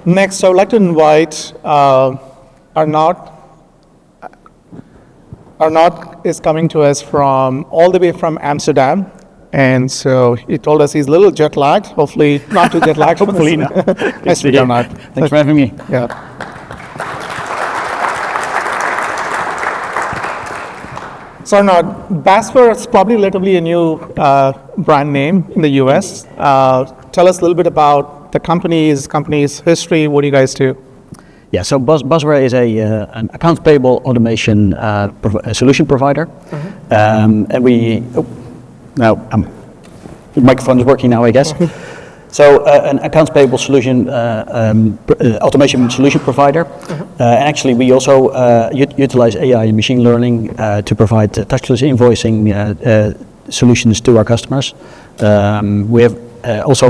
Next, I would like to invite Arnoud. Arnoud is coming to us from all the way from Amsterdam. And so he told us he's a little jet lagged, hopefully not too jet lagged. Hopefully not. Nice to meet you, Arnoud. Thanks for having me. Yeah. So Arnoud, Basware is probably relatively a new brand name in the US. Tell us a little bit about the company's history. What do you guys do? Yeah, so Basware is an accounts payable automation solution provider. And we, now the microphone is working now, I guess. So an accounts payable solution, automation solution provider. And actually we also utilize AI and machine learning to provide touchless invoicing solutions to our customers. We have also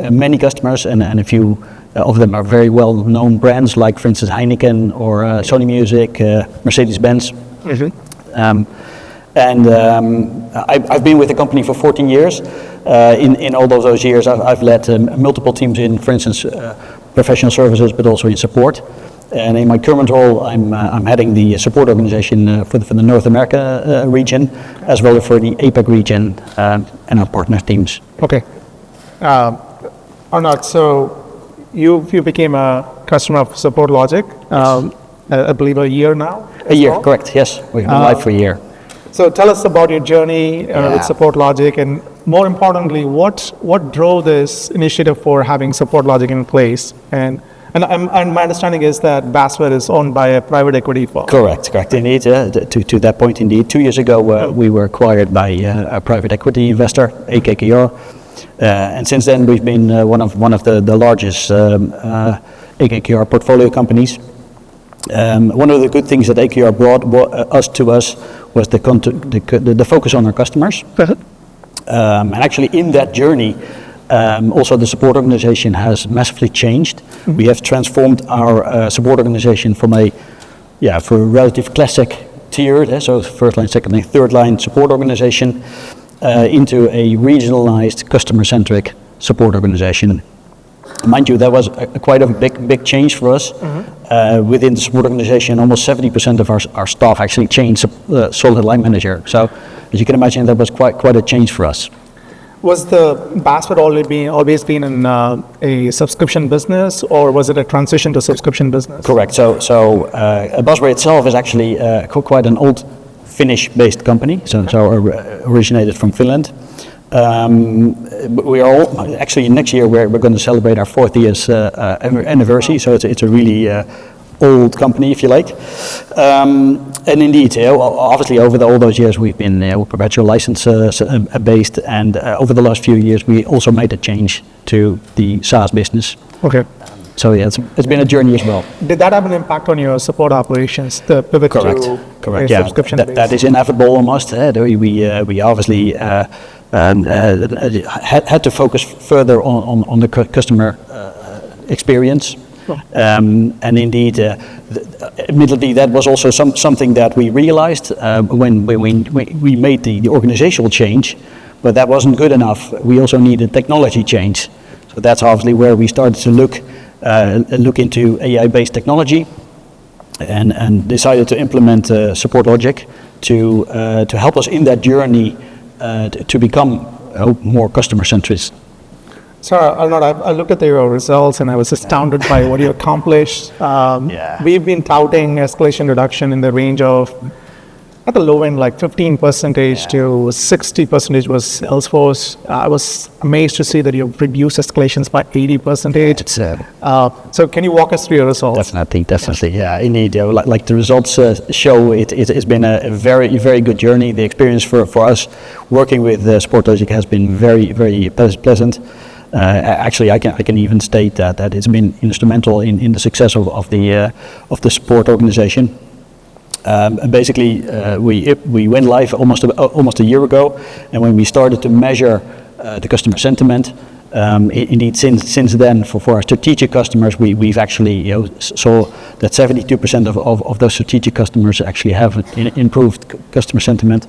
many customers, and a few of them are very well-known brands, like for instance Heineken or Sony Music, Mercedes-Benz. I've been with the company for 14 years. In all of those years, I've led multiple teams in, for instance, professional services, but also in support. And in my current role, I'm heading the support organization for the North America region, as well as for the APAC region and our partner teams. Okay. Arnoud, so you became a customer of SupportLogic, I believe a year now? A year, correct, yes. We've been live for a year. So tell us about your journey with SupportLogic, and more importantly, what drove this initiative for having SupportLogic in place? And my understanding is that Basware is owned by a private equity firm. Correct, indeed. To that point, indeed. 2 years ago, we were acquired by a private equity investor, AKKR. And since then, we've been one of the largest AKKR portfolio companies. One of the good things that AKKR brought to us was the focus on our customers. And actually in that journey, also the support organization has massively changed. We have transformed our support organization from a relative classic tiered, so first line, second line, third line support organization, into a regionalized customer-centric support organization. Mind you, that was quite a big change for us. Within the support organization, almost 70% of our staff actually changed solid line manager. So as you can imagine, that was quite a change for us. Was the Basware always been in a subscription business, or was it a transition to subscription business? Correct. So Basware itself is actually quite an old Finnish-based company. So originated from Finland. We are all, actually next year we're going to celebrate our 4th year's anniversary, so it's a really old company, if you like. And indeed, obviously over all those years we've been perpetual license based, and over the last few years we also made a change to the SaaS business. Okay. So yeah, it's been a journey as well. Did that have an impact on your support operations, the pivot to Correct. a subscription base? That is inevitable almost. We obviously had to focus further on the customer experience. And indeed, admittedly, that was also something that we realized when we made the organizational change, but that wasn't good enough. We also needed technology change. So that's obviously where we started to look into AI-based technology, and decided to implement SupportLogic to help us in that journey to become more customer-centric. So Arnoud, I looked at your results and I was astounded by what you accomplished. We've been touting escalation reduction in the range of, at the low end, like 15% to 60% was Salesforce. I was amazed to see that you've reduced escalations by 80%. So can you walk us through your results? Definitely. Yeah, indeed. Like the results show, it's been a very, very good journey. The experience for us working with SupportLogic has been very, very pleasant. Actually, I can even state that it's been instrumental in the success of the support organization. Basically, we went live almost a year ago, and when we started to measure the customer sentiment, indeed since then for our strategic customers, we've actually saw that 72% of those strategic customers actually have improved customer sentiment,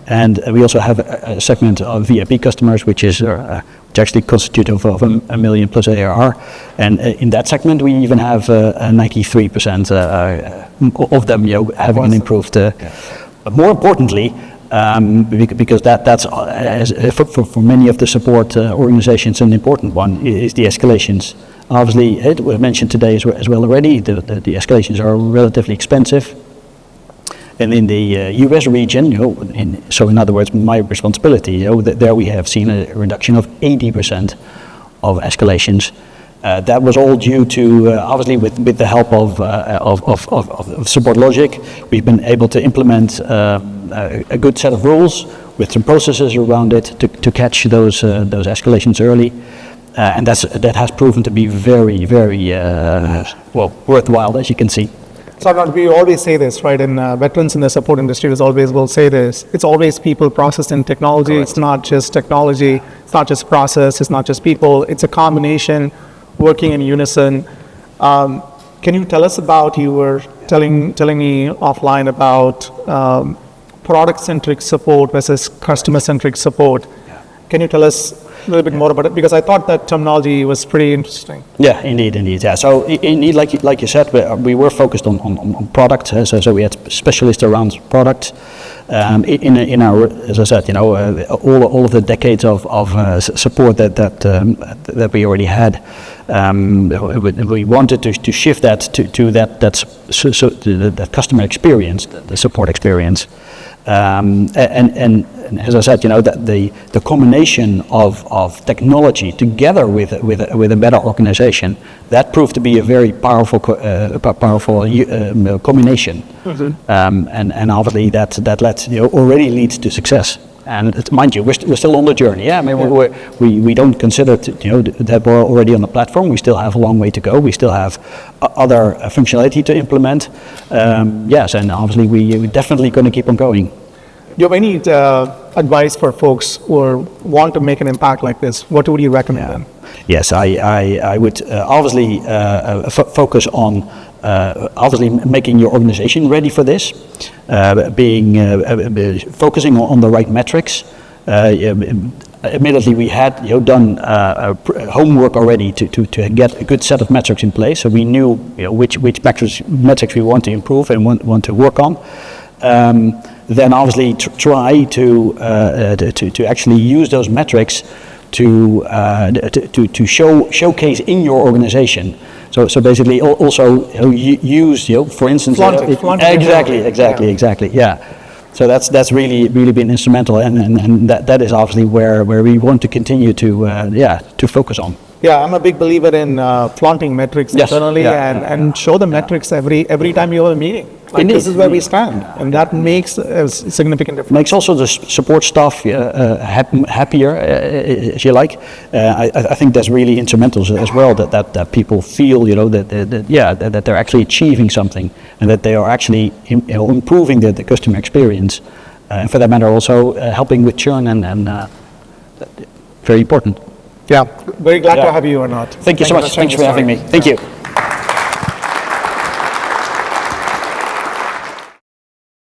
and we also have a segment of VIP customers, which is which actually constitute of a million plus ARR. And in that segment, we even have 93% of them having an improved. But more importantly, because that's for many of the support organizations, an important one is the escalations. Obviously, it was mentioned today as well already, the escalations are relatively expensive. And in the US region, so in other words, my responsibility, there we have seen a reduction of 80% of escalations. That was all due to, obviously, with the help of SupportLogic, we've been able to implement a good set of rules with some processes around it to catch those escalations early. And that has proven to be very, very worthwhile, as you can see. So we always say this, right? And veterans in the support industry will say this. It's always people, process, and technology. Correct. It's not just technology. It's not just process. It's not just people. It's a combination working in unison. Can you tell us about, you were telling me offline about product-centric support versus customer-centric support. Yeah. Can you tell us a little bit more about it? Because I thought that terminology was pretty interesting. Yeah, indeed. Yeah. So indeed, like you said, we were focused on product. So we had specialists around product. In our, as I said, all of the decades of support that we already had, we wanted to shift that to that customer experience, the support experience. And as I said, that the combination of technology together with a better organization, that proved to be a very powerful combination. Mm-hmm. And obviously that already leads to success. And mind you, we're still on the journey. Yeah, I mean, we don't consider that we're already on the platform. We still have a long way to go. We still have other functionality to implement. Yes, and obviously we're definitely going to keep on going. Do you have any advice for folks who want to make an impact like this? What would you recommend them? Yes, I would obviously focus on obviously making your organization ready for this, focusing on the right metrics. Admittedly, we had done homework already to get a good set of metrics in place, so we knew which metrics we want to improve and want to work on. Then obviously try to actually use those metrics to showcase in your organization. So basically also use for instance flaunt exactly. Yeah. So that's really been instrumental, and that is obviously where we want to continue to focus on. Yeah, I'm a big believer in flaunting metrics internally and show the metrics every time you have a meeting. This is where we stand, and that makes a significant difference. Makes also the support staff happier, if you like. I think that's really instrumental as well. That people feel that they're actually achieving something, and that they are actually improving the customer experience, and for that matter also helping with churn and very important. Yeah, very glad to have you, Arnoud. Thank you so much. Thanks for having me. Thank you.